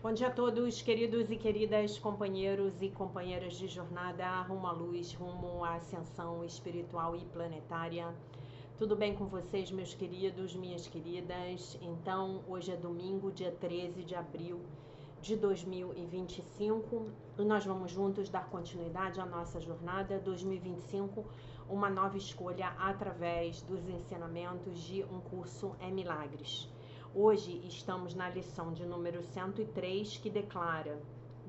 Bom dia a todos, queridos e queridas companheiros e companheiras de jornada rumo à luz, rumo à ascensão espiritual e planetária. Tudo bem com vocês, meus queridos, minhas queridas? Então, hoje é domingo, dia 13 de abril de 2025 e nós vamos juntos dar continuidade à nossa jornada 2025, uma nova escolha através dos ensinamentos de um curso em milagres. Hoje estamos na lição de número 103, que declara: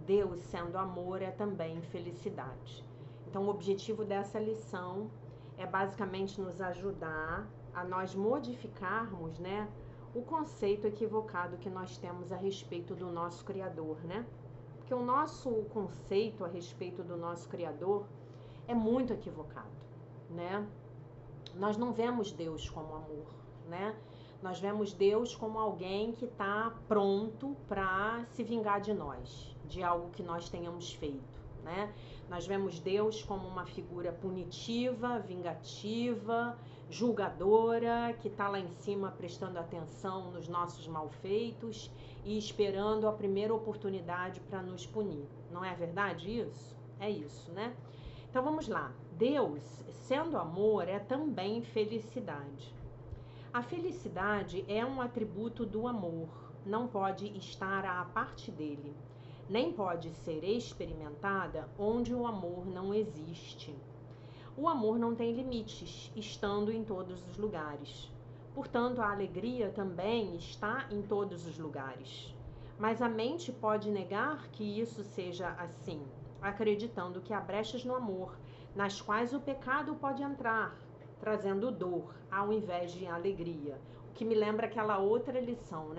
Deus, sendo amor, é também felicidade. Então, o objetivo dessa lição é basicamente nos ajudar a nós modificarmos, o conceito equivocado que nós temos a respeito do nosso Criador, Porque o nosso conceito a respeito do nosso Criador é muito equivocado, Nós não vemos Deus como amor, Nós vemos Deus como alguém que está pronto para se vingar de nós, de algo que nós tenhamos feito, Nós vemos Deus como uma figura punitiva, vingativa, julgadora, que está lá em cima prestando atenção nos nossos malfeitos e esperando a primeira oportunidade para nos punir. Não é verdade isso? É isso, Então vamos lá. Deus, sendo amor, é também felicidade. A felicidade é um atributo do amor, não pode estar à parte dele, nem pode ser experimentada onde o amor não existe. O amor não tem limites, estando em todos os lugares. Portanto, a alegria também está em todos os lugares. Mas a mente pode negar que isso seja assim, acreditando que há brechas no amor, nas quais o pecado pode entrar, trazendo dor ao invés de alegria. O que me lembra aquela outra lição,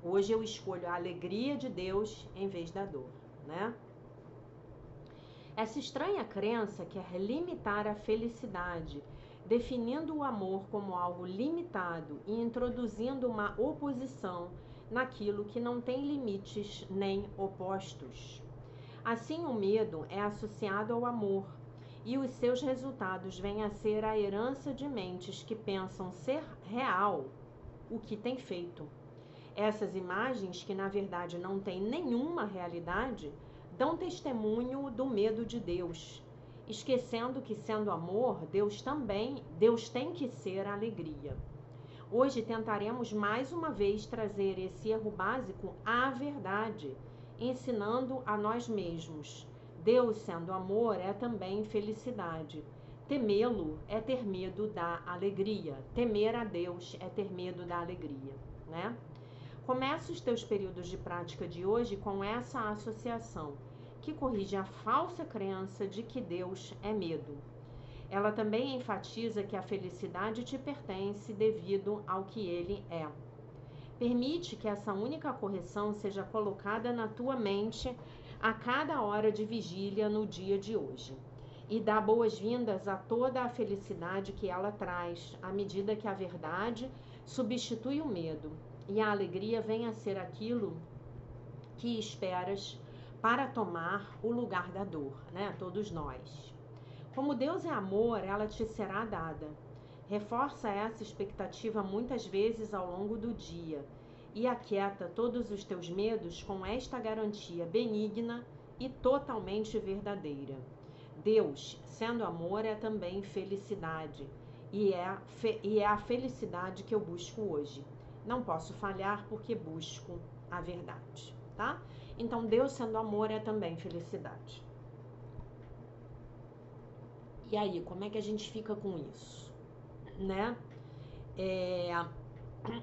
Hoje eu escolho a alegria de Deus em vez da dor, Essa estranha crença quer limitar a felicidade, definindo o amor como algo limitado e introduzindo uma oposição naquilo que não tem limites nem opostos. Assim, o medo é associado ao amor, e os seus resultados vêm a ser a herança de mentes que pensam ser real o que tem feito. Essas imagens, que na verdade não têm nenhuma realidade, dão testemunho do medo de Deus, esquecendo que, sendo amor, Deus tem que ser alegria. Hoje tentaremos mais uma vez trazer esse erro básico à verdade, ensinando a nós mesmos: Deus, sendo amor, é também felicidade. Temê-lo é ter medo da alegria. Temer a Deus é ter medo da alegria, Começa os teus períodos de prática de hoje com essa associação, que corrige a falsa crença de que Deus é medo. Ela também enfatiza que a felicidade te pertence devido ao que Ele é. Permite que essa única correção seja colocada na tua mente a cada hora de vigília no dia de hoje. E dá boas-vindas a toda a felicidade que ela traz, à medida que a verdade substitui o medo e a alegria vem a ser aquilo que esperas para tomar o lugar da dor, Todos nós. Como Deus é amor, ela te será dada. Reforça essa expectativa muitas vezes ao longo do dia e aquieta todos os teus medos com esta garantia benigna e totalmente verdadeira. Deus, sendo amor, é também felicidade, e é a felicidade que eu busco hoje. Não posso falhar porque busco a verdade, Então, Deus, sendo amor, é também felicidade. E aí, como é que a gente fica com isso?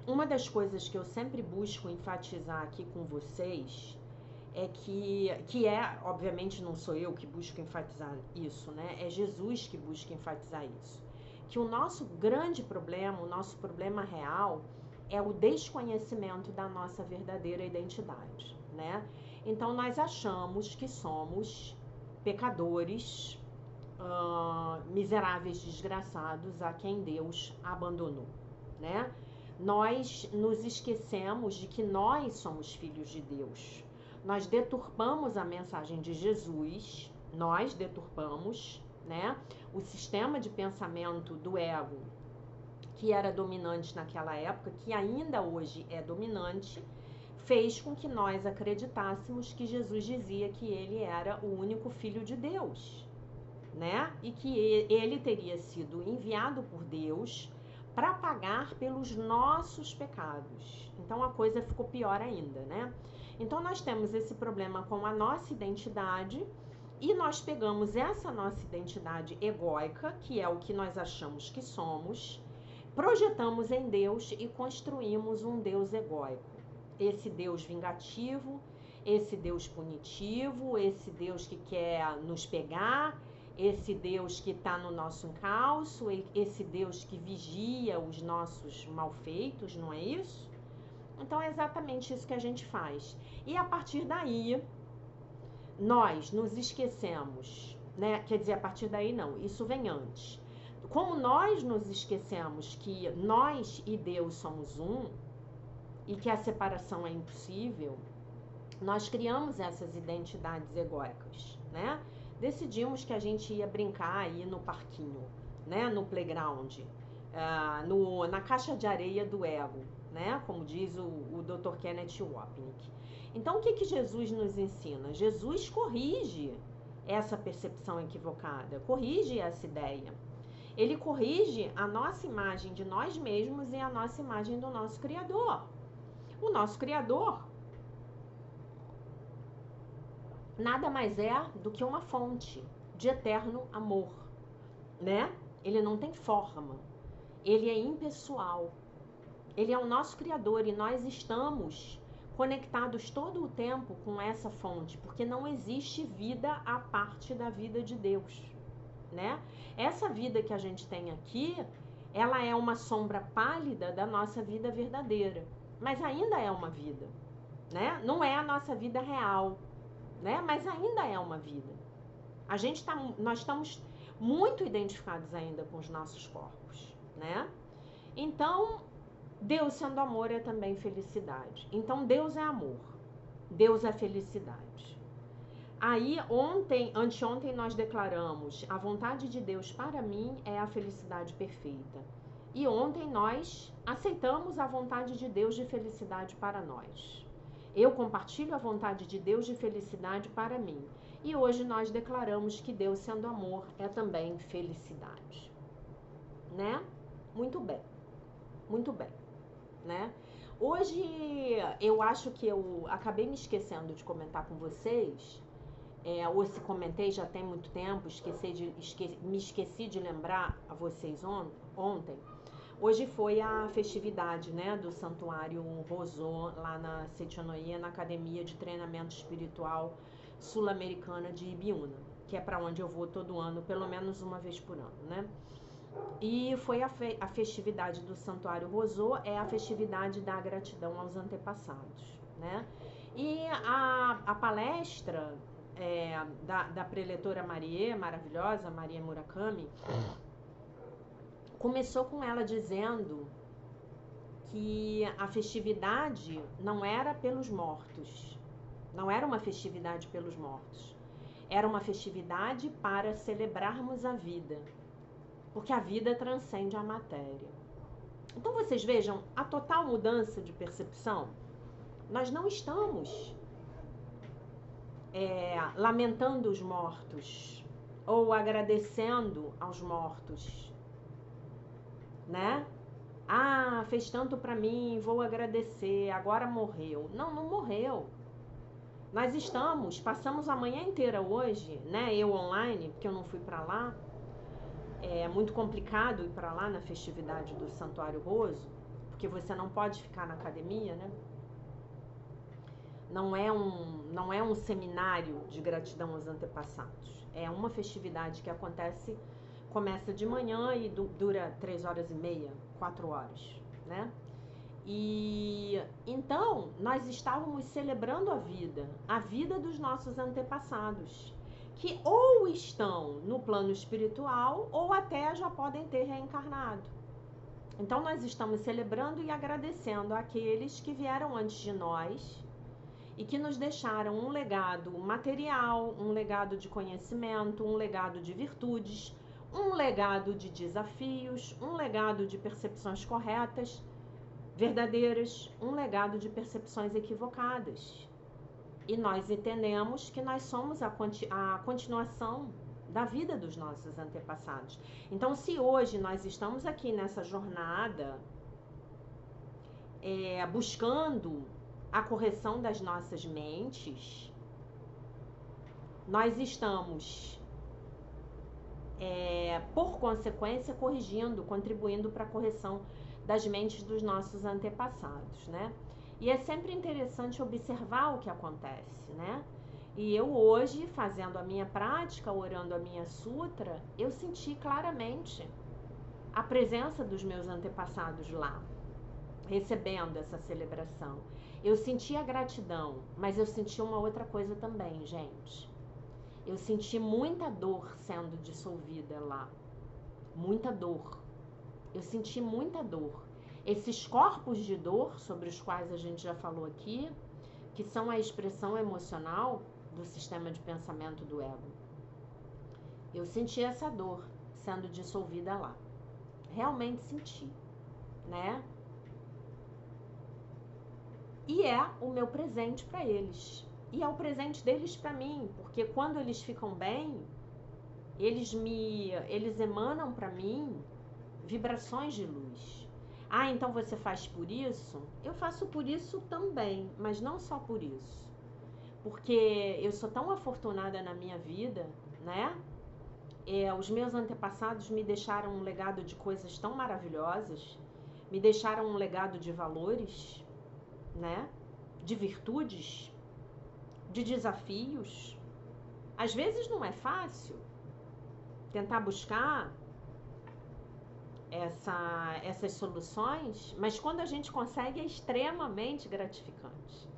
Uma das coisas que eu sempre busco enfatizar aqui com vocês é obviamente não sou eu que busco enfatizar isso, É Jesus que busca enfatizar isso. Que o nosso grande problema, o nosso problema real, é o desconhecimento da nossa verdadeira identidade, Então, nós achamos que somos pecadores, miseráveis desgraçados a quem Deus abandonou, Nós nos esquecemos de que nós somos filhos de Deus. Nós deturpamos a mensagem de Jesus, nós deturpamos, o sistema de pensamento do ego, que era dominante naquela época, que ainda hoje é dominante, fez com que nós acreditássemos que Jesus dizia que ele era o único Filho de Deus, né? E que ele teria sido enviado por Deus para pagar pelos nossos pecados. Então a coisa ficou pior ainda, né? Então nós temos esse problema com a nossa identidade e nós pegamos essa nossa identidade egóica, que é o que nós achamos que somos, projetamos em Deus e construímos um Deus egóico. Esse Deus vingativo, esse Deus punitivo, esse Deus que quer nos pegar, esse Deus que está no nosso encalço, esse Deus que vigia os nossos malfeitos, não é isso? Então é exatamente isso que a gente faz. E a partir daí, nós nos esquecemos, né? Quer dizer, a partir daí não, isso vem antes. Como nós nos esquecemos que nós e Deus somos um, e que a separação é impossível, nós criamos essas identidades egóicas, né? Decidimos que a gente ia brincar aí no parquinho, né? No playground, na caixa de areia do ego, né? Como diz o Dr. Kenneth Wapnick. Então, o que Jesus nos ensina? Jesus corrige essa percepção equivocada, corrige essa ideia. Ele corrige a nossa imagem de nós mesmos e a nossa imagem do nosso Criador. O nosso Criador nada mais é do que uma fonte de eterno amor, né? Ele não tem forma, ele é impessoal, ele é o nosso Criador e nós estamos conectados todo o tempo com essa fonte, porque não existe vida à parte da vida de Deus, né? Essa vida que a gente tem aqui, ela é uma sombra pálida da nossa vida verdadeira, mas ainda é uma vida, né? Não é a nossa vida real, né? Mas ainda é uma vida. Nós estamos muito identificados ainda com os nossos corpos, né? Então, Deus sendo amor é também felicidade. Então, Deus é amor, Deus é felicidade. Aí, anteontem nós declaramos, a vontade de Deus para mim é a felicidade perfeita. E ontem nós aceitamos a vontade de Deus de felicidade para nós. Eu compartilho a vontade de Deus de felicidade para mim. E hoje nós declaramos que Deus sendo amor é também felicidade, né? Muito bem, né? Hoje eu acho que eu acabei me esquecendo de comentar com vocês, ou se comentei já tem muito tempo, me esqueci de lembrar a vocês ontem. Hoje foi a festividade, né, do Santuário Roseau, lá na Setionoia, na Academia de Treinamento Espiritual Sul-Americana de Ibiúna, que é para onde eu vou todo ano, pelo menos uma vez por ano, né? E foi a festividade do Santuário Roseau, é a festividade da gratidão aos antepassados, né? E a palestra da preletora maravilhosa, Marie Murakami, começou com ela dizendo que a festividade não era pelos mortos, não era uma festividade pelos mortos, era uma festividade para celebrarmos a vida, porque a vida transcende a matéria. Então vocês vejam a total mudança de percepção. Nós não estamos lamentando os mortos ou agradecendo aos mortos, né? Ah, fez tanto para mim, vou agradecer, agora morreu. Não, não morreu. Nós passamos a manhã inteira hoje, né? Eu online, porque eu não fui para lá. É muito complicado ir para lá na festividade do Santuário Roseau, porque você não pode ficar na academia, né? Não é um seminário de gratidão aos antepassados. É uma festividade que começa de manhã e dura 3h30, 4 horas, né? E então nós estávamos celebrando a vida dos nossos antepassados, que ou estão no plano espiritual ou até já podem ter reencarnado. Então nós estamos celebrando e agradecendo àqueles que vieram antes de nós e que nos deixaram um legado material, um legado de conhecimento, um legado de virtudes, um legado de desafios, um legado de percepções corretas. verdadeiras, um legado de percepções equivocadas. E nós entendemos que nós somos a continuação da vida dos nossos antepassados. Então, se hoje nós estamos aqui nessa jornada, buscando a correção das nossas mentes, nós estamos, por consequência, corrigindo, contribuindo para a correção das mentes dos nossos antepassados, né? E é sempre interessante observar o que acontece, né? E eu hoje, fazendo a minha prática, orando a minha sutra, eu senti claramente a presença dos meus antepassados lá, recebendo essa celebração. Eu senti a gratidão, mas eu senti uma outra coisa também, gente. Eu senti muita dor sendo dissolvida lá. Muita dor. Eu senti muita dor. Esses corpos de dor, sobre os quais a gente já falou aqui, que são a expressão emocional do sistema de pensamento do ego. Eu senti essa dor sendo dissolvida lá. Realmente senti, né? E é o meu presente para eles. E é o presente deles para mim, porque quando eles ficam bem, eles emanam para mim vibrações de luz. Ah, então você faz por isso? Eu faço por isso também, mas não só por isso. Porque eu sou tão afortunada na minha vida, né? Os meus antepassados me deixaram um legado de coisas tão maravilhosas, me deixaram um legado de valores, né? De virtudes, de desafios. Às vezes não é fácil tentar buscar essas soluções, mas quando a gente consegue é extremamente gratificante.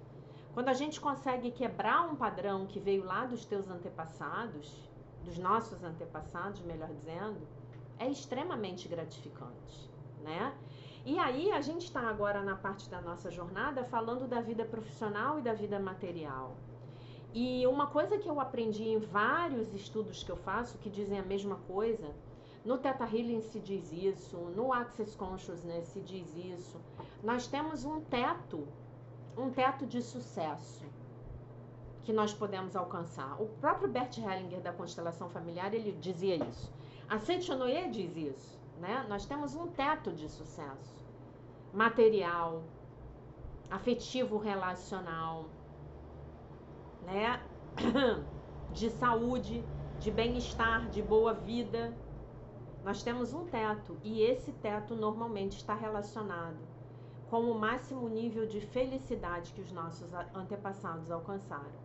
Quando a gente consegue quebrar um padrão que veio lá dos teus antepassados, dos nossos antepassados, melhor dizendo, é extremamente gratificante, né? E aí a gente está agora na parte da nossa jornada falando da vida profissional e da vida material. E uma coisa que eu aprendi em vários estudos que eu faço, que dizem a mesma coisa, no Theta Healing se diz isso, no Access Consciousness se diz isso, nós temos um teto de sucesso que nós podemos alcançar. O próprio Bert Hellinger da constelação familiar, ele dizia isso. A Sechonoye diz isso, né? Nós temos um teto de sucesso material, afetivo relacional, né? De saúde, de bem-estar, de boa vida. Nós temos um teto e esse teto normalmente está relacionado com o máximo nível de felicidade que os nossos antepassados alcançaram.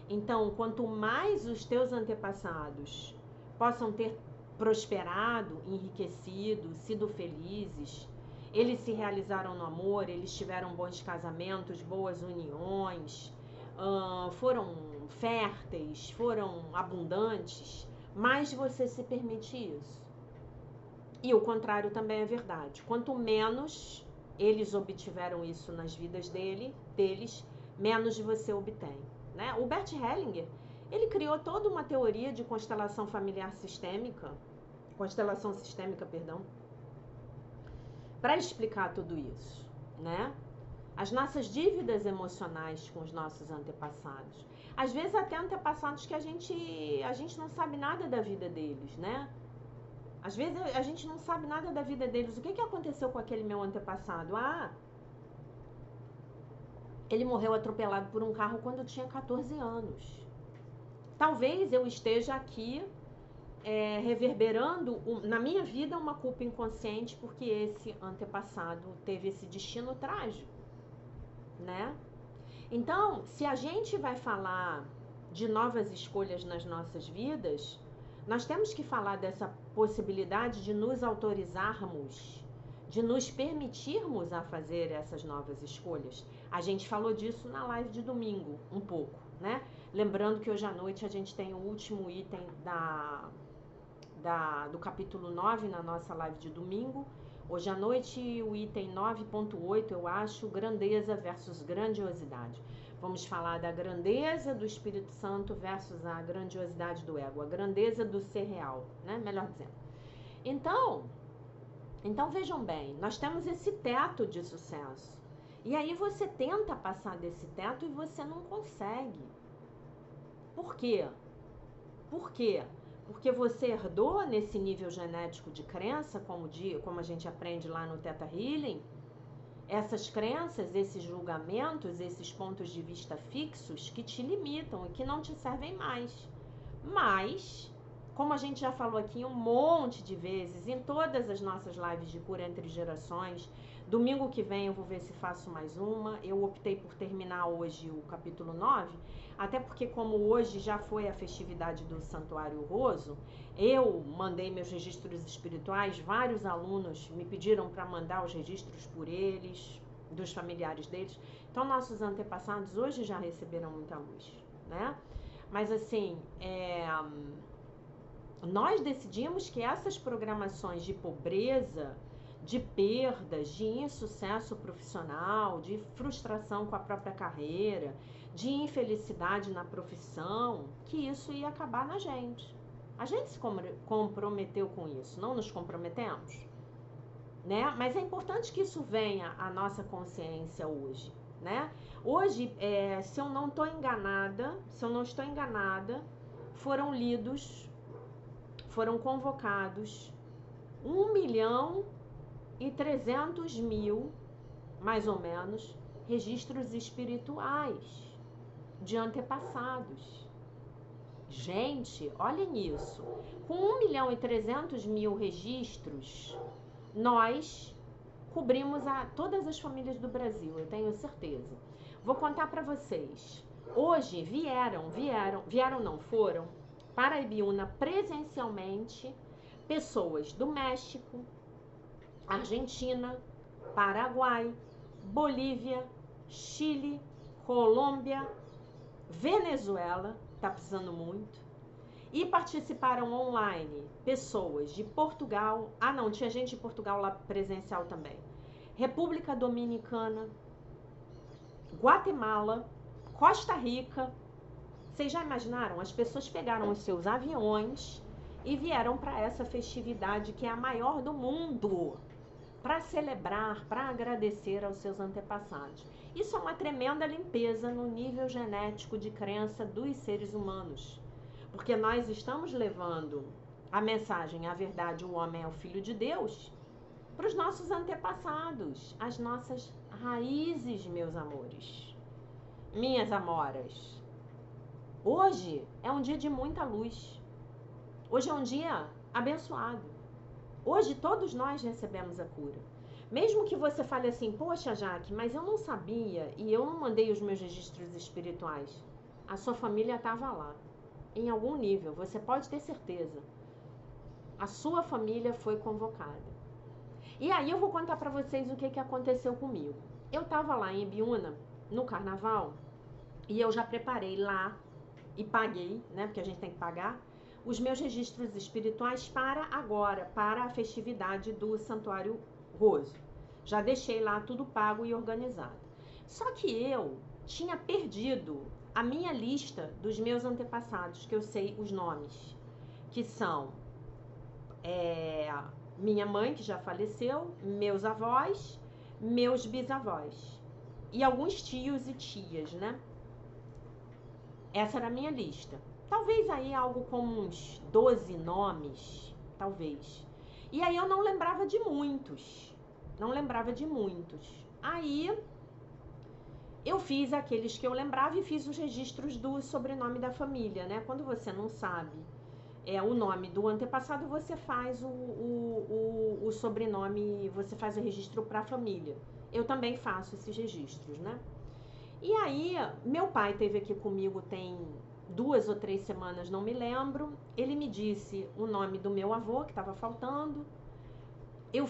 Então, quanto mais os teus antepassados possam ter prosperado, enriquecido, sido felizes, eles se realizaram no amor, eles tiveram bons casamentos, boas uniões, foram férteis, foram abundantes, mais você se permite isso. E o contrário também é verdade. Quanto menos eles obtiveram isso nas vidas deles, menos você obtém, né? O Bert Hellinger, ele criou toda uma teoria de constelação sistêmica, para explicar tudo isso, né? As nossas dívidas emocionais com os nossos antepassados. Às vezes até antepassados que a gente não sabe nada da vida deles, né? Às vezes a gente não sabe nada da vida deles. O que aconteceu com aquele meu antepassado? Ele morreu atropelado por um carro quando eu tinha 14 anos. Talvez eu esteja aqui reverberando na minha vida uma culpa inconsciente porque esse antepassado teve esse destino trágico, né? Então, se a gente vai falar de novas escolhas nas nossas vidas, nós temos que falar dessa possibilidade de nos autorizarmos, de nos permitirmos a fazer essas novas escolhas. A gente falou disso na live de domingo, um pouco, né? Lembrando que hoje à noite a gente tem o último item do capítulo 9 na nossa live de domingo. Hoje à noite o item 9.8, eu acho, grandeza versus grandiosidade. Vamos falar da grandeza do Espírito Santo versus a grandiosidade do ego, a grandeza do ser real, né? Melhor dizendo. Então, Então vejam bem, nós temos esse teto de sucesso. E aí você tenta passar desse teto e você não consegue. Por quê? Por quê? Porque você herdou nesse nível genético de crença, como a gente aprende lá no Theta Healing, essas crenças, esses julgamentos, esses pontos de vista fixos que te limitam e que não te servem mais. Mas, como a gente já falou aqui um monte de vezes, em todas as nossas lives de cura entre gerações, domingo que vem eu vou ver se faço mais uma. Eu optei por terminar hoje o capítulo 9, até porque como hoje já foi a festividade do Santuário Roso, eu mandei meus registros espirituais, vários alunos me pediram para mandar os registros por eles, dos familiares deles. Então nossos antepassados hoje já receberam muita luz, né? Mas assim, nós decidimos que essas programações de pobreza, de perdas, de insucesso profissional, de frustração com a própria carreira, de infelicidade na profissão, que isso ia acabar na gente. A gente se comprometeu com isso, não nos comprometemos? Né? Mas é importante que isso venha à nossa consciência hoje, né? Hoje, se eu não estou enganada, foram convocados 1.300.000, mais ou menos, registros espirituais de antepassados. Gente, olhem isso. Com 1.300.000 registros, nós cobrimos todas as famílias do Brasil, eu tenho certeza. Vou contar para vocês. Hoje foram para Ibiúna presencialmente pessoas do México, Argentina, Paraguai, Bolívia, Chile, Colômbia, Venezuela, tá precisando muito. E participaram online pessoas de Portugal, tinha gente de Portugal lá presencial também, República Dominicana, Guatemala, Costa Rica. Vocês já imaginaram? As pessoas pegaram os seus aviões e vieram para essa festividade que é a maior do mundo, para celebrar, para agradecer aos seus antepassados. Isso é uma tremenda limpeza no nível genético de crença dos seres humanos. Porque nós estamos levando a mensagem, a verdade, o homem é o filho de Deus, para os nossos antepassados, as nossas raízes, meus amores, minhas amoras. Hoje é um dia de muita luz. Hoje é um dia abençoado. Hoje todos nós recebemos a cura. Mesmo que você fale assim, poxa, Jaque, mas eu não sabia e eu não mandei os meus registros espirituais. A sua família estava lá. Em algum nível, você pode ter certeza. A sua família foi convocada. E aí eu vou contar para vocês o que aconteceu comigo. Eu estava lá em Ibiúna, no carnaval, e eu já preparei lá e paguei, né, porque a gente tem que pagar, os meus registros espirituais para agora, para a festividade do Santuário Roso. Já deixei lá tudo pago e organizado. Só que eu tinha perdido a minha lista dos meus antepassados, que eu sei os nomes, que são minha mãe, que já faleceu, meus avós, meus bisavós e alguns tios e tias, né? Essa era a minha lista. Talvez aí algo como uns 12 nomes, talvez. E aí eu não lembrava de muitos. Aí eu fiz aqueles que eu lembrava e fiz os registros do sobrenome da família, né? Quando você não sabe o nome do antepassado, você faz o sobrenome, você faz o registro para a família. Eu também faço esses registros, né? E aí, meu pai esteve aqui comigo tem 2 ou 3 semanas, não me lembro. Ele me disse o nome do meu avô, que estava faltando. Eu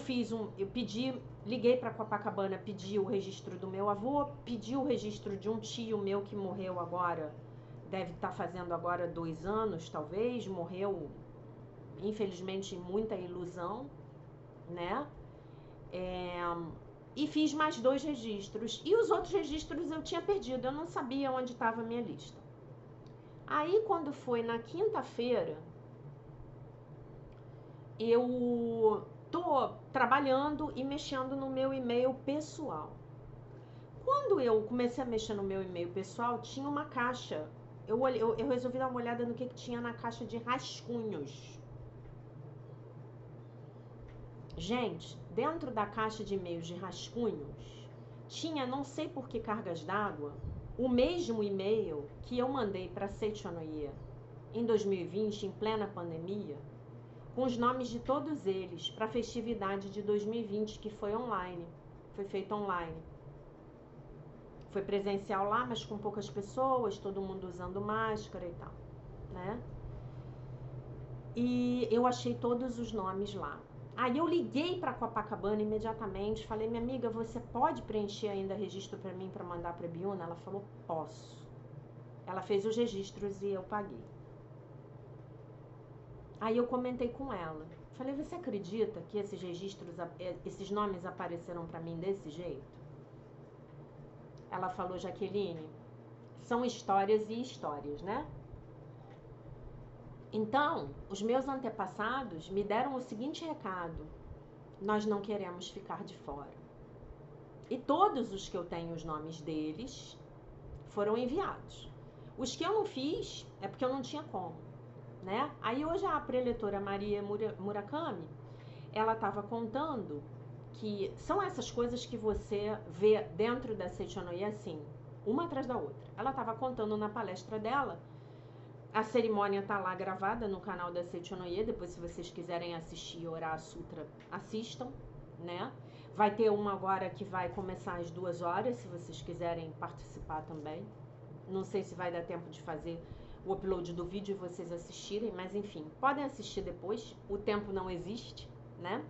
liguei para Copacabana, pedi o registro do meu avô, pedi o registro de um tio meu que morreu agora, deve estar fazendo agora 2 anos, talvez, morreu, infelizmente, em muita ilusão, né? E fiz mais 2 registros. E os outros registros eu tinha perdido, eu não sabia onde estava a minha lista. Aí, quando foi na quinta-feira, eu tô trabalhando e mexendo no meu e-mail pessoal. Quando eu comecei a mexer no meu e-mail pessoal, tinha uma caixa. Eu resolvi dar uma olhada no que tinha na caixa de rascunhos. Gente, dentro da caixa de e-mails de rascunhos, tinha, não sei por que cargas d'água, o mesmo e-mail que eu mandei para Seichonoye em 2020, em plena pandemia, com os nomes de todos eles, para a festividade de 2020, que foi online. Foi feito online. Foi presencial lá, mas com poucas pessoas, todo mundo usando máscara e tal, né? E eu achei todos os nomes lá. Aí eu liguei para Copacabana imediatamente, falei, minha amiga, você pode preencher ainda registro para mim para mandar para a Biúna? Ela falou, posso. Ela fez os registros e eu paguei. Aí eu comentei com ela, falei, você acredita que esses registros, esses nomes apareceram para mim desse jeito? Ela falou, Jaqueline, são histórias e histórias, né? Então, os meus antepassados me deram o seguinte recado: nós não queremos ficar de fora. E todos os que eu tenho os nomes deles foram enviados. Os que eu não fiz é porque eu não tinha como, né? Aí hoje a preletora Maria Murakami, ela estava contando que são essas coisas que você vê dentro da Seichonoye assim, uma atrás da outra. Ela estava contando na palestra dela. A cerimônia está lá gravada no canal da Seichonoye, depois se vocês quiserem assistir Orar a Sutra, assistam, né? Vai ter uma agora que vai começar às 2h, se vocês quiserem participar também. Não sei se vai dar tempo de fazer o upload do vídeo e vocês assistirem, mas enfim, podem assistir depois, o tempo não existe, né?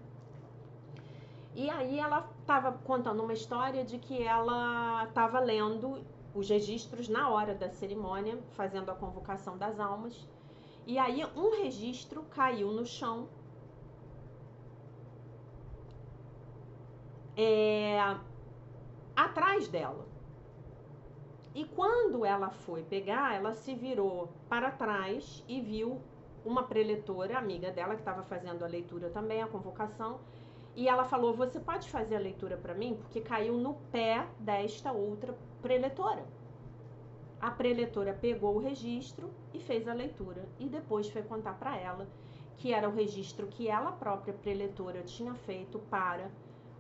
E aí ela estava contando uma história de que ela estava lendo os registros na hora da cerimônia, fazendo a convocação das almas. E aí um registro caiu no chão, atrás dela. E quando ela foi pegar, ela se virou para trás e viu uma preletora, amiga dela, que estava fazendo a leitura também, a convocação. E ela falou, você pode fazer a leitura para mim? Porque caiu no pé desta outra preletora. A preletora pegou o registro e fez a leitura. E depois foi contar para ela que era o registro que ela própria preletora tinha feito para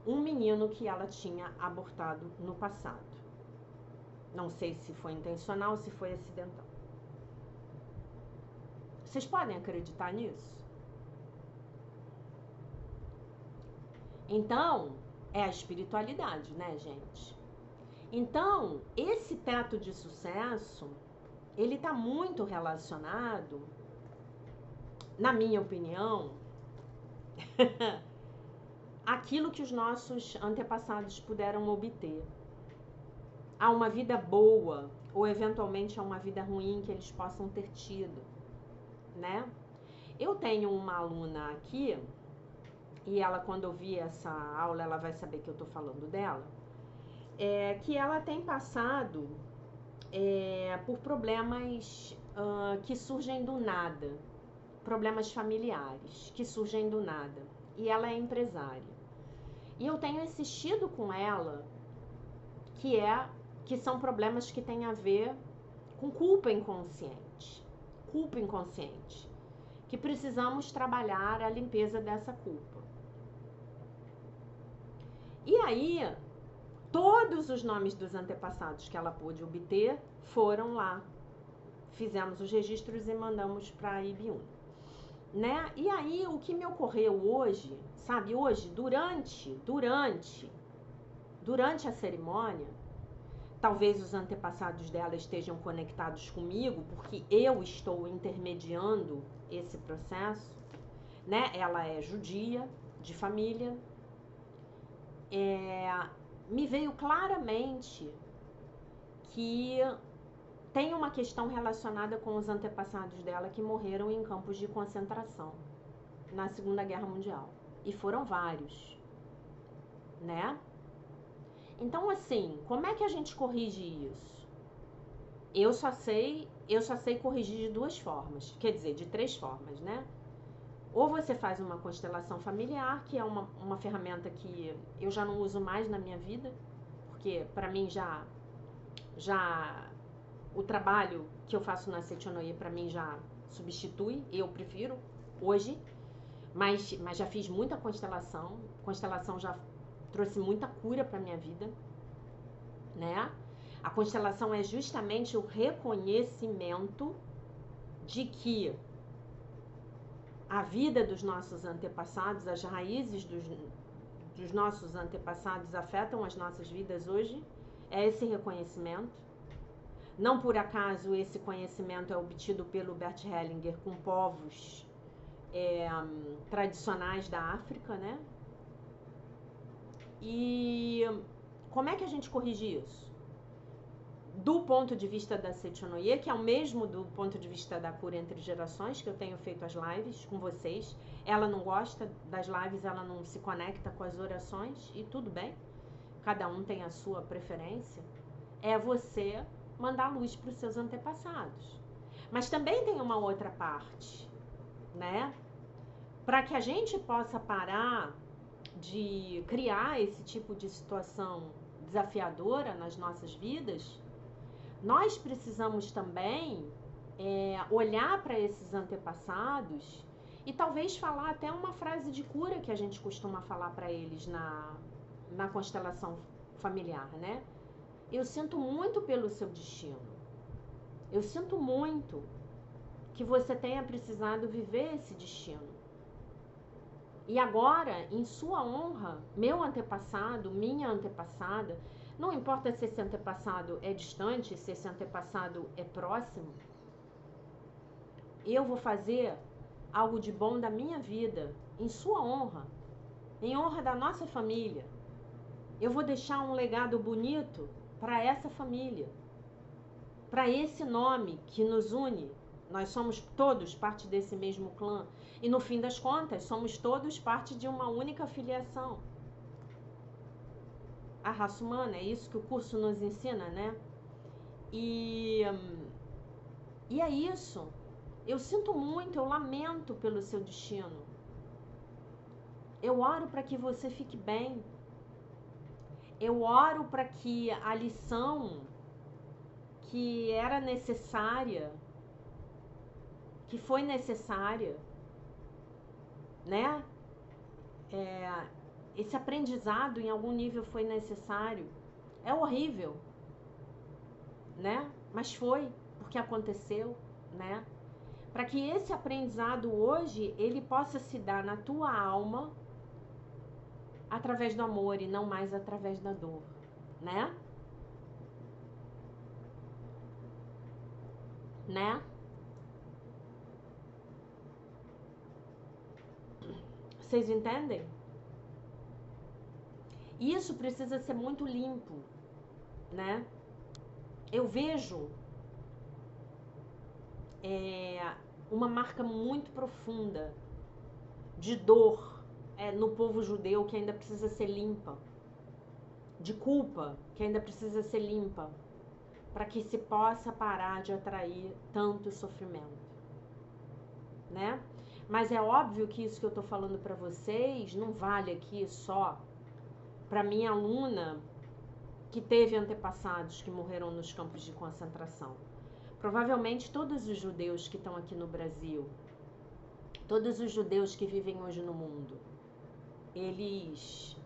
um menino que ela tinha abortado no passado. Não sei se foi intencional ou se foi acidental. Vocês podem acreditar nisso? Então, é a espiritualidade, né, gente? Então, esse teto de sucesso, ele tá muito relacionado, na minha opinião, aquilo que os nossos antepassados puderam obter. A uma vida boa, ou eventualmente a uma vida ruim que eles possam ter tido, né? Eu tenho uma aluna aqui, e ela, quando ouvir essa aula, ela vai saber que eu tô falando dela, que ela tem passado por problemas que surgem do nada, problemas familiares que surgem do nada, e ela é empresária. E eu tenho insistido com ela que são problemas que têm a ver com culpa inconsciente, que precisamos trabalhar a limpeza dessa culpa. E aí, todos os nomes dos antepassados que ela pôde obter foram lá. Fizemos os registros e mandamos para a Ibiúna, né? E aí, o que me ocorreu hoje, sabe? Hoje, durante a cerimônia, talvez os antepassados dela estejam conectados comigo, porque eu estou intermediando esse processo, né? Ela é judia, de família. Me veio claramente que tem uma questão relacionada com os antepassados dela que morreram em campos de concentração na Segunda Guerra Mundial. E foram vários, né? Então, assim, como é que a gente corrige isso? Eu só sei corrigir de duas formas, quer dizer, de três formas, né? Ou você faz uma constelação familiar, que é uma ferramenta que eu já não uso mais na minha vida, porque para mim já o trabalho que eu faço na Setionoye para mim já substitui, eu prefiro hoje, mas já fiz muita constelação, constelação já trouxe muita cura para minha vida, né? A constelação é justamente o reconhecimento de que a vida dos nossos antepassados, as raízes dos nossos antepassados afetam as nossas vidas hoje, é esse reconhecimento. Não por acaso esse conhecimento é obtido pelo Bert Hellinger com povos tradicionais da África, né? E como é que a gente corrige isso? Do ponto de vista da Setionoye, que é o mesmo do ponto de vista da cura entre gerações, que eu tenho feito as lives com vocês. Ela não gosta das lives, ela não se conecta com as orações, e tudo bem, cada um tem a sua preferência. É você mandar luz para os seus antepassados. Mas também tem uma outra parte, né? Para que a gente possa parar de criar esse tipo de situação desafiadora nas nossas vidas, nós precisamos também olhar para esses antepassados e talvez falar até uma frase de cura que a gente costuma falar para eles na constelação familiar, né? Eu sinto muito pelo seu destino. Eu sinto muito que você tenha precisado viver esse destino. E agora, em sua honra, meu antepassado, minha antepassada, não importa se esse antepassado é distante, se esse antepassado é próximo, eu vou fazer algo de bom da minha vida, em sua honra, em honra da nossa família. Eu vou deixar um legado bonito para essa família, para esse nome que nos une. Nós somos todos parte desse mesmo clã. E no fim das contas, somos todos parte de uma única filiação. A raça humana, é isso que o curso nos ensina, né? E é isso. Eu sinto muito, eu lamento pelo seu destino. Eu oro para que você fique bem. Eu oro para que a lição que era necessária, que foi necessária, né? Esse aprendizado em algum nível foi necessário. É horrível, né? Mas foi, porque aconteceu, né? Para que esse aprendizado hoje, ele possa se dar na tua alma através do amor e não mais através da dor, né? Né? Vocês entendem? Isso precisa ser muito limpo, né? Eu vejo uma marca muito profunda de dor no povo judeu que ainda precisa ser limpa, de culpa que ainda precisa ser limpa, para que se possa parar de atrair tanto sofrimento, né? Mas é óbvio que isso que eu tô falando para vocês não vale aqui só para minha aluna que teve antepassados que morreram nos campos de concentração. Provavelmente todos os judeus que estão aqui no Brasil, todos os judeus que vivem hoje no mundo, eles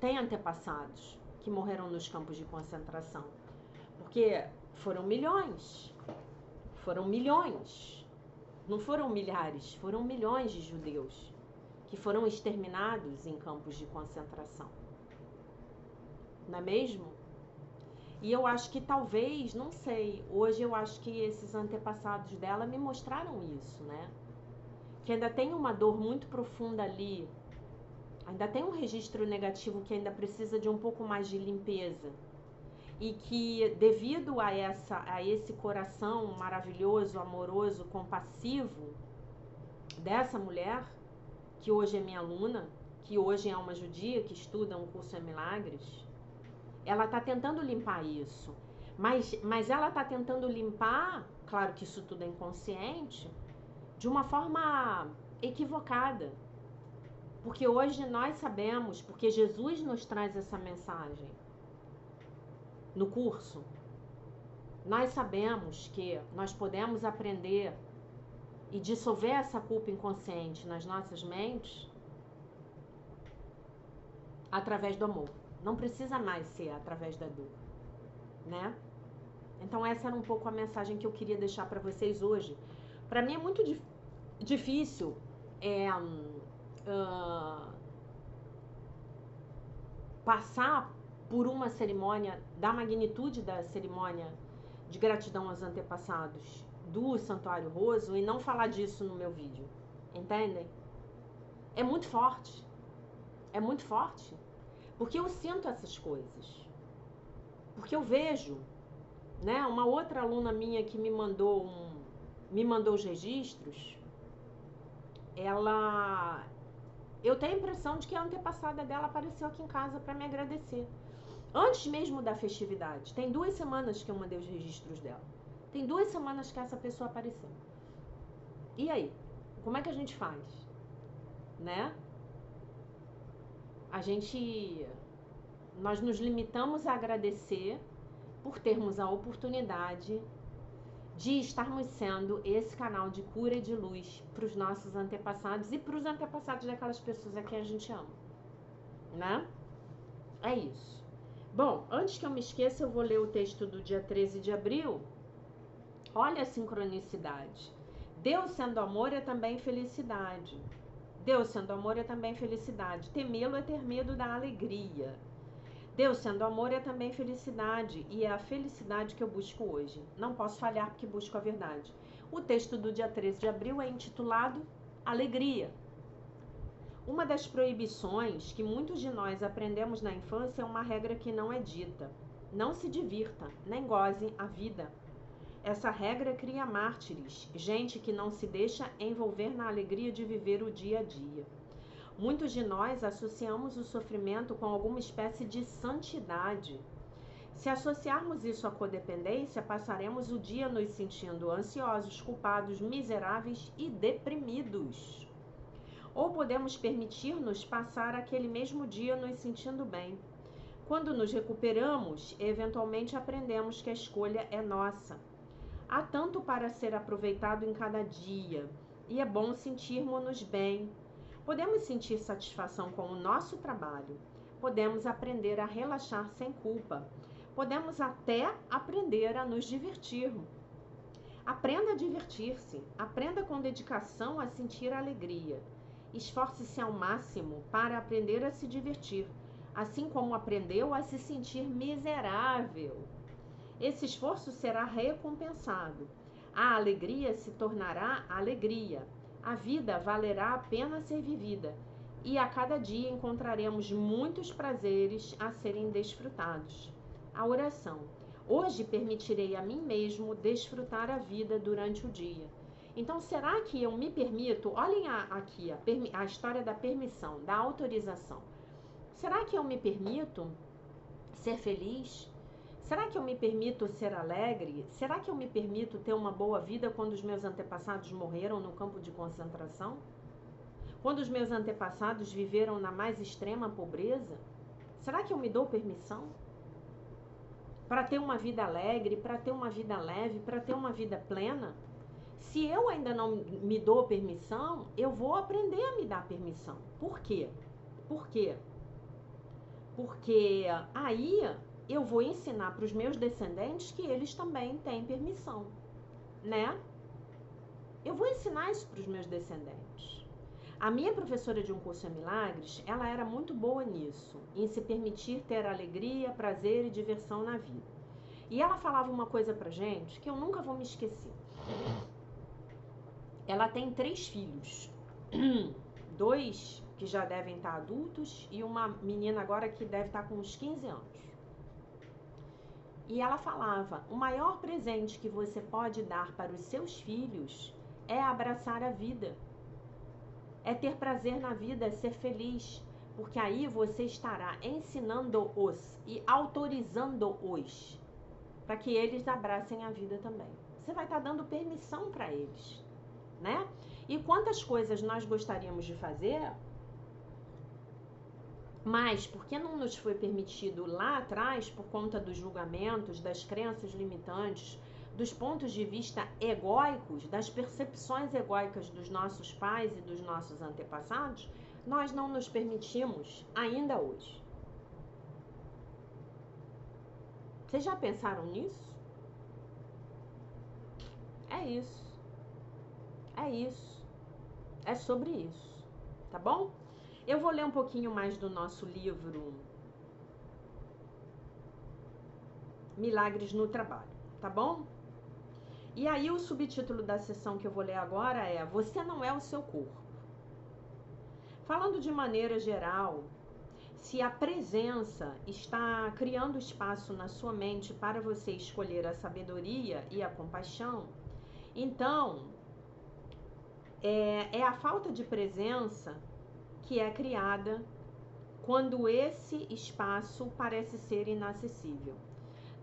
têm antepassados que morreram nos campos de concentração. Porque foram milhões, não foram milhares, foram milhões de judeus que foram exterminados em campos de concentração. Não é mesmo? E eu acho que talvez, não sei, hoje eu acho que esses antepassados dela me mostraram isso, né? Que ainda tem uma dor muito profunda ali, ainda tem um registro negativo que ainda precisa de um pouco mais de limpeza. E que devido a esse coração maravilhoso, amoroso, compassivo dessa mulher, que hoje é minha aluna, que hoje é uma judia que estuda um curso em milagres, ela está tentando limpar isso. Mas ela está tentando limpar, claro que isso tudo é inconsciente, de uma forma equivocada. Porque hoje nós sabemos, porque Jesus nos traz essa mensagem no curso, nós sabemos que nós podemos aprender e dissolver essa culpa inconsciente nas nossas mentes através do amor. Não precisa mais ser através da dor, né? Então essa era um pouco a mensagem que eu queria deixar para vocês hoje. Para mim é muito difícil passar por uma cerimônia, da magnitude da cerimônia de gratidão aos antepassados do Santuário Roso e não falar disso no meu vídeo, entendem? É muito forte, porque eu sinto essas coisas, porque eu vejo, né? Uma outra aluna minha que me mandou os registros, eu tenho a impressão de que a antepassada dela apareceu aqui em casa para me agradecer. Antes mesmo da festividade. Tem 2 semanas que eu mandei os registros dela. Tem 2 semanas que essa pessoa apareceu. E aí? Como é que a gente faz? Né? Nós nos limitamos a agradecer por termos a oportunidade de estarmos sendo esse canal de cura e de luz para os nossos antepassados e para os antepassados daquelas pessoas a quem a gente ama, né? É isso. Bom, antes que eu me esqueça, eu vou ler o texto do dia 13 de abril. Olha a sincronicidade. Deus sendo amor é também felicidade. Deus sendo amor é também felicidade. Temê-lo é ter medo da alegria. Deus sendo amor é também felicidade, e é a felicidade que eu busco hoje. Não posso falhar porque busco a verdade. O texto do dia 13 de abril é intitulado Alegria. Uma das proibições que muitos de nós aprendemos na infância é uma regra que não é dita. Não se divirta, nem goze a vida. Essa regra cria mártires, gente que não se deixa envolver na alegria de viver o dia a dia. Muitos de nós associamos o sofrimento com alguma espécie de santidade. Se associarmos isso à codependência, passaremos o dia nos sentindo ansiosos, culpados, miseráveis e deprimidos. Ou podemos permitir-nos passar aquele mesmo dia nos sentindo bem. Quando nos recuperamos, eventualmente aprendemos que a escolha é nossa. Há tanto para ser aproveitado em cada dia, e é bom sentirmos-nos bem. Podemos sentir satisfação com o nosso trabalho. Podemos aprender a relaxar sem culpa. Podemos até aprender a nos divertir. Aprenda a divertir-se. Aprenda com dedicação a sentir alegria. Esforce-se ao máximo para aprender a se divertir, assim como aprendeu a se sentir miserável. Esse esforço será recompensado. A alegria se tornará alegria. A vida valerá a pena ser vivida, e a cada dia encontraremos muitos prazeres a serem desfrutados. A oração. Hoje permitirei a mim mesmo desfrutar a vida durante o dia. Então, será que eu me permito? Olhem aqui a história da permissão, da autorização. Será que eu me permito ser feliz? Será que eu me permito ser alegre? Será que eu me permito ter uma boa vida quando os meus antepassados morreram no campo de concentração? Quando os meus antepassados viveram na mais extrema pobreza? Será que eu me dou permissão? Para ter uma vida alegre, para ter uma vida leve, para ter uma vida plena? Se eu ainda não me dou permissão, eu vou aprender a me dar permissão. Por quê? Porque aí eu vou ensinar para os meus descendentes que eles também têm permissão, né? Eu vou ensinar isso para os meus descendentes. A minha professora de Um Curso em Milagres, ela era muito boa nisso, em se permitir ter alegria, prazer e diversão na vida. E ela falava uma coisa pra gente que eu nunca vou me esquecer. Ela tem 3 filhos, 2 que já devem estar adultos e uma menina agora que deve estar com uns 15 anos. E ela falava, o maior presente que você pode dar para os seus filhos é abraçar a vida. É ter prazer na vida, é ser feliz, porque aí você estará ensinando-os e autorizando-os para que eles abracem a vida também. Você vai estar dando permissão para eles, né? E quantas coisas nós gostaríamos de fazer, mas porque não nos foi permitido lá atrás, por conta dos julgamentos, das crenças limitantes, dos pontos de vista egóicos, das percepções egóicas dos nossos pais e dos nossos antepassados, nós não nos permitimos ainda hoje. Vocês já pensaram nisso? É isso. É isso. É sobre isso. Tá bom? Eu vou ler um pouquinho mais do nosso livro Milagres no Trabalho, tá bom? E aí o subtítulo da sessão que eu vou ler agora é Você não é o seu corpo. Falando de maneira geral, se a presença está criando espaço na sua mente para você escolher a sabedoria e a compaixão, então é a falta de presença que é criada quando esse espaço parece ser inacessível.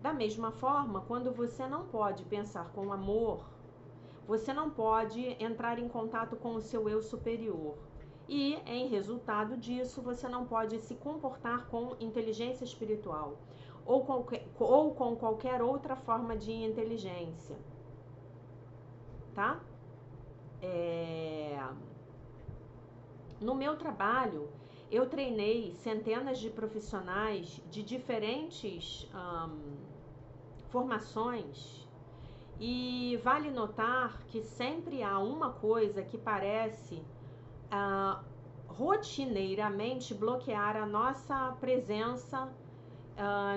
Da mesma forma, quando você não pode pensar com amor, você não pode entrar em contato com o seu eu superior. E, em resultado disso, você não pode se comportar com inteligência espiritual ou com qualquer outra forma de inteligência. Tá? No meu trabalho, eu treinei centenas de profissionais de diferentes formações e vale notar que sempre há uma coisa que parece rotineiramente bloquear a nossa presença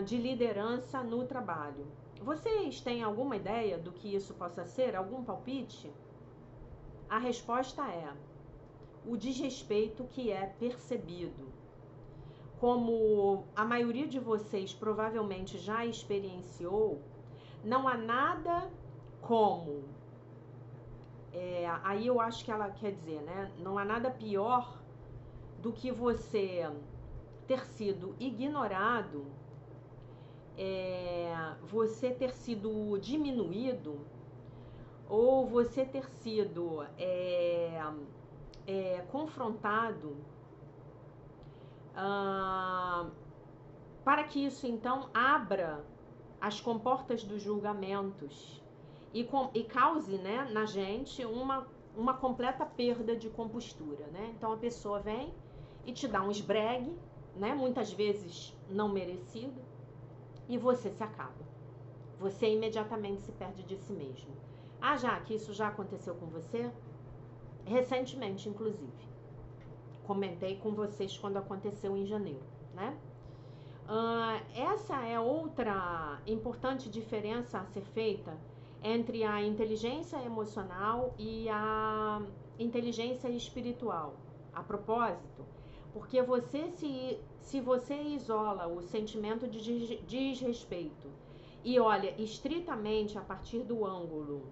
de liderança no trabalho. Vocês têm alguma ideia do que isso possa ser? Algum palpite? A resposta é o desrespeito que é percebido. Como a maioria de vocês provavelmente já experienciou, não há nada como, aí eu acho que ela quer dizer, né? Não há nada pior do que você ter sido ignorado, você ter sido diminuído, ou você ter sido confrontado, para que isso então abra as comportas dos julgamentos e cause, né, na gente uma completa perda de compostura, né? Então a pessoa vem e te dá um esbregue, né, muitas vezes não merecido, e você se acaba. Você imediatamente se perde de si mesmo. Ah, Jaque, isso já aconteceu com você? Recentemente, inclusive. Comentei com vocês quando aconteceu em janeiro, né? Essa é outra importante diferença a ser feita entre a inteligência emocional e a inteligência espiritual. A propósito, porque se você isola o sentimento de desrespeito e olha estritamente a partir do ângulo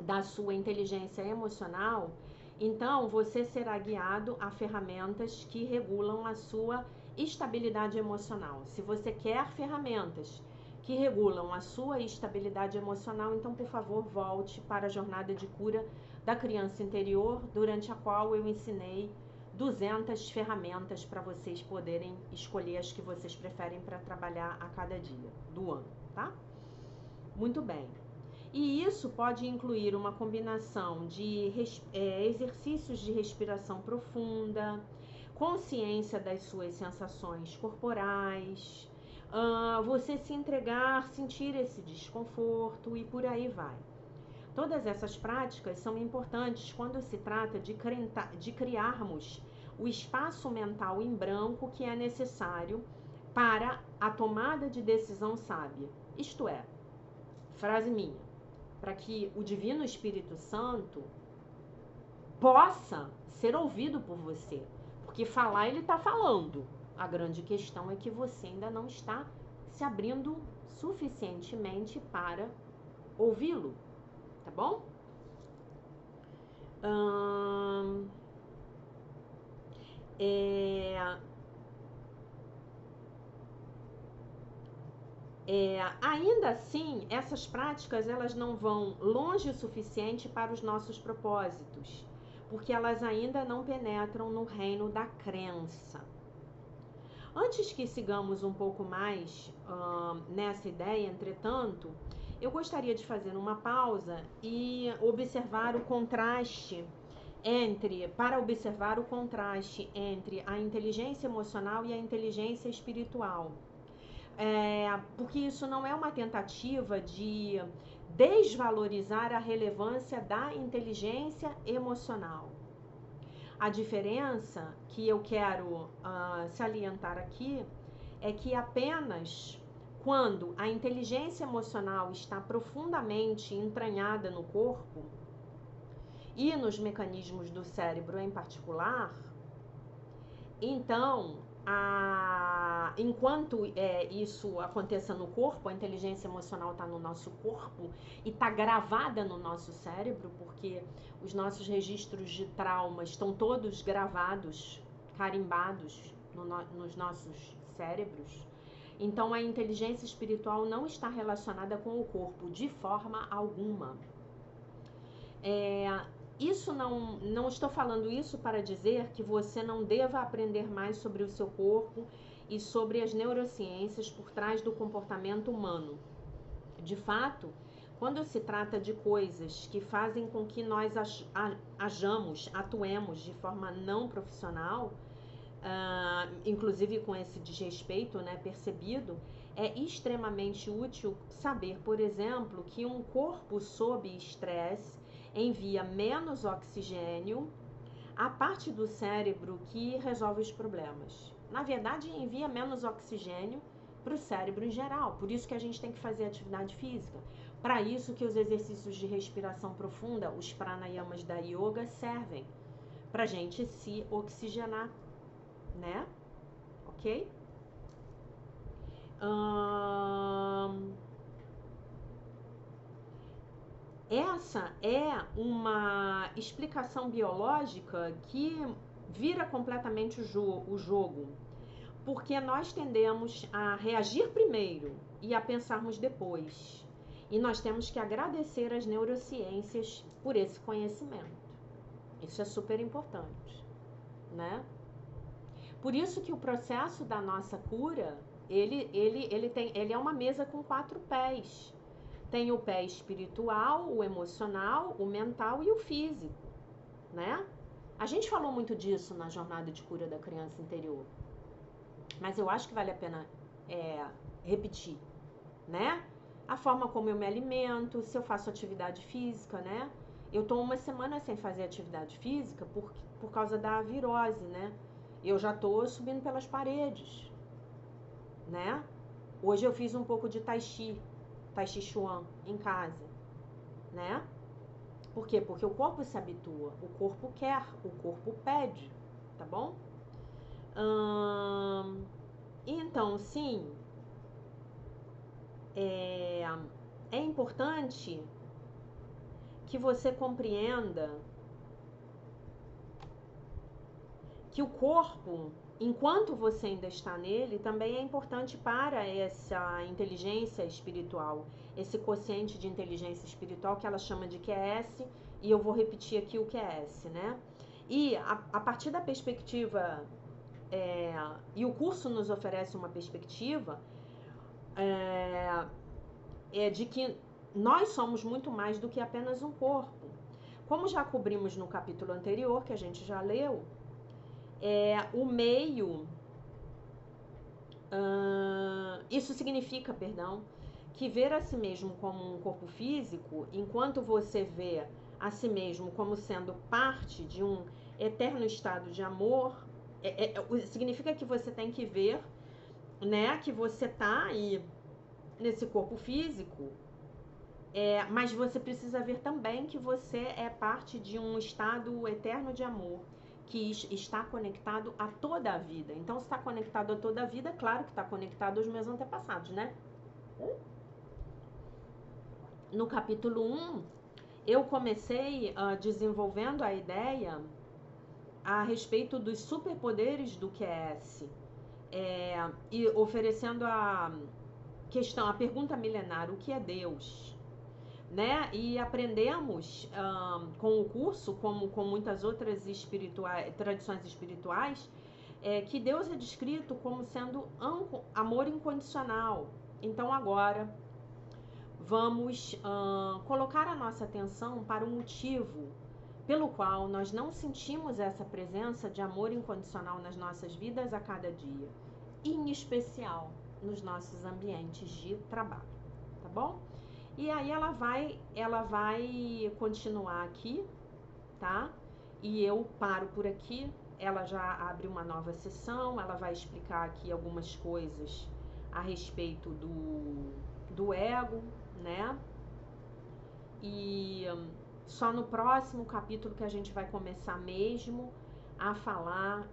da sua inteligência emocional, então você será guiado a ferramentas que regulam a sua estabilidade emocional. Se você quer ferramentas que regulam a sua estabilidade emocional, então por favor volte para a jornada de cura da criança interior, durante a qual eu ensinei 200 ferramentas para vocês poderem escolher as que vocês preferem para trabalhar a cada dia do ano, tá? Muito bem. E isso pode incluir uma combinação de exercícios de respiração profunda, consciência das suas sensações corporais, você se entregar, sentir esse desconforto e por aí vai. Todas essas práticas são importantes quando se trata de criarmos o espaço mental em branco que é necessário para a tomada de decisão sábia. Isto é, frase minha, para que o Divino Espírito Santo possa ser ouvido por você. Porque falar ele está falando. A grande questão é que você ainda não está se abrindo suficientemente para ouvi-lo. Tá bom? Ainda assim, essas práticas elas não vão longe o suficiente para os nossos propósitos, porque elas ainda não penetram no reino da crença. Antes que sigamos um pouco mais nessa ideia, entretanto, eu gostaria de fazer uma pausa e observar o contraste para observar o contraste entre a inteligência emocional e a inteligência espiritual. Porque isso não é uma tentativa de desvalorizar a relevância da inteligência emocional. A diferença que eu quero salientar aqui é que apenas quando a inteligência emocional está profundamente entranhada no corpo e nos mecanismos do cérebro em particular, então, enquanto isso aconteça no corpo, a inteligência emocional está no nosso corpo e está gravada no nosso cérebro, porque os nossos registros de trauma estão todos gravados, carimbados nos nossos cérebros. Então, a inteligência espiritual não está relacionada com o corpo de forma alguma. Isso não estou falando isso para dizer que você não deva aprender mais sobre o seu corpo e sobre as neurociências por trás do comportamento humano. De fato, quando se trata de coisas que fazem com que nós atuemos de forma não profissional, inclusive com esse desrespeito, percebido, é extremamente útil saber, por exemplo, que um corpo sob estresse envia menos oxigênio à parte do cérebro que resolve os problemas. Na verdade, envia menos oxigênio para o cérebro em geral. Por isso que a gente tem que fazer atividade física. Para isso que os exercícios de respiração profunda, os pranayamas da yoga, servem. Para a gente se oxigenar, né? Ok? Essa é uma explicação biológica que vira completamente o jogo, porque nós tendemos a reagir primeiro e a pensarmos depois. E nós temos que agradecer às neurociências por esse conhecimento. Isso é super importante, né? Por isso que o processo da nossa cura, ele é uma mesa com 4 pés. Tem o pé espiritual, o emocional, o mental e o físico, né? A gente falou muito disso na jornada de cura da criança interior, mas eu acho que vale a pena repetir, né? A forma como eu me alimento, se eu faço atividade física, né? Eu tô 1 semana sem fazer atividade física por causa da virose, né? Eu já tô subindo pelas paredes, né? Hoje eu fiz um pouco de Tai Chi Chuan em casa, né? Por quê? Porque o corpo se habitua, o corpo quer, o corpo pede, tá bom? Então, sim, é importante que você compreenda que o corpo, enquanto você ainda está nele, também é importante para essa inteligência espiritual, esse quociente de inteligência espiritual que ela chama de QS, e eu vou repetir aqui o QS, né? E a partir da perspectiva, e o curso nos oferece uma perspectiva, de que nós somos muito mais do que apenas um corpo. Como já cobrimos no capítulo anterior, que a gente já leu, o meio, isso significa, que ver a si mesmo como um corpo físico, enquanto você vê a si mesmo como sendo parte de um eterno estado de amor, significa que você tem que ver, né, que você tá aí nesse corpo físico, mas você precisa ver também que você é parte de um estado eterno de amor, que está conectado a toda a vida. Então, se está conectado a toda a vida, claro que está conectado aos meus antepassados, né? No capítulo 1, eu comecei desenvolvendo a ideia a respeito dos superpoderes do QS, e oferecendo questão, a pergunta milenar, o que é Deus? Né? E aprendemos com o curso, como com muitas outras tradições espirituais, que Deus é descrito como sendo amor incondicional. Então agora vamos colocar a nossa atenção para o motivo pelo qual nós não sentimos essa presença de amor incondicional nas nossas vidas a cada dia, e em especial nos nossos ambientes de trabalho, tá bom? E aí ela vai continuar aqui, tá? E eu paro por aqui, ela já abre uma nova sessão, ela vai explicar aqui algumas coisas a respeito do ego, né? E só no próximo capítulo que a gente vai começar mesmo a falar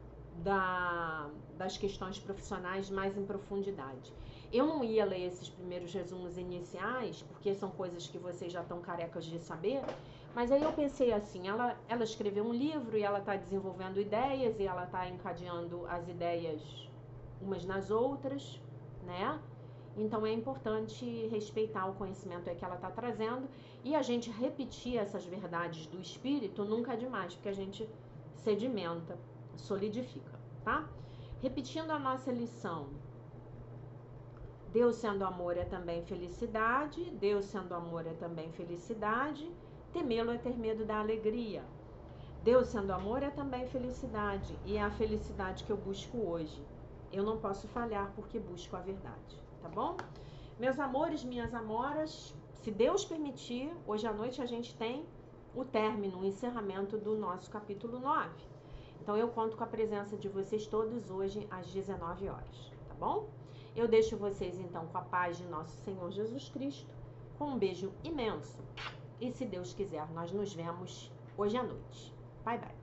das questões profissionais mais em profundidade. Eu não ia ler esses primeiros resumos iniciais, porque são coisas que vocês já estão carecas de saber, mas aí eu pensei assim, ela escreveu um livro e ela está desenvolvendo ideias e ela está encadeando as ideias umas nas outras, né? Então é importante respeitar o conhecimento que ela está trazendo, e a gente repetir essas verdades do espírito nunca é demais, porque a gente sedimenta, solidifica, tá? Repetindo a nossa lição. Deus sendo amor é também felicidade, Deus sendo amor é também felicidade, temê-lo é ter medo da alegria. Deus sendo amor é também felicidade, e é a felicidade que eu busco hoje. Eu não posso falhar porque busco a verdade, tá bom? Meus amores, minhas amoras, se Deus permitir, hoje à noite a gente tem o término, o encerramento do nosso capítulo 9. Então eu conto com a presença de vocês todos hoje às 19 horas, tá bom? Eu deixo vocês então com a paz de nosso Senhor Jesus Cristo, com um beijo imenso. E se Deus quiser, nós nos vemos hoje à noite. Bye, bye.